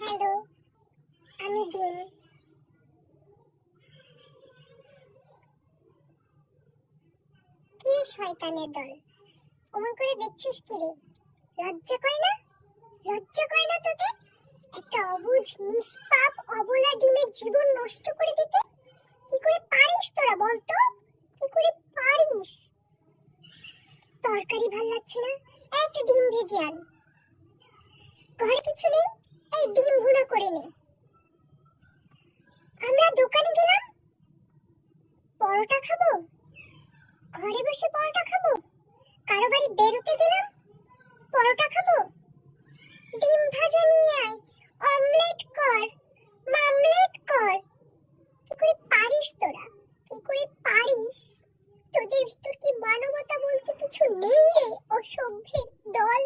Hello, আমি ডিম। কি শয়তানের দল, অমন করে দেখছিস কি রে? লজ্জা করে না? লজ্জা করে না তোদের? একটা অবুঝ নিষ্পাপ অবলা ডিমের জীবন নষ্ট করে দিতে কি করে পারিস তোরা বলতো? কি করে পারিস? তরকারি ভাল লাগছে না, একটা ডিম ভেজে আন। ঘরে কিছু নেই, এই ডিম ভুনা করে নে। আমরা দোকানে গেলাম, পরোটা খাবো, ঘরে বসে পরোটা খাবো। কারো বাড়ি বেরোতে গেলাম, পরোটা খাবো। ডিম ভাজা নিয়ে আয়, অমলেট কর, মামলেট কর। কি করে পারিস তোরা? কি করে পারিস? তোদের ভিতর কি মানবতা বলতে কিছু নেই রে, অসভ্যের দল।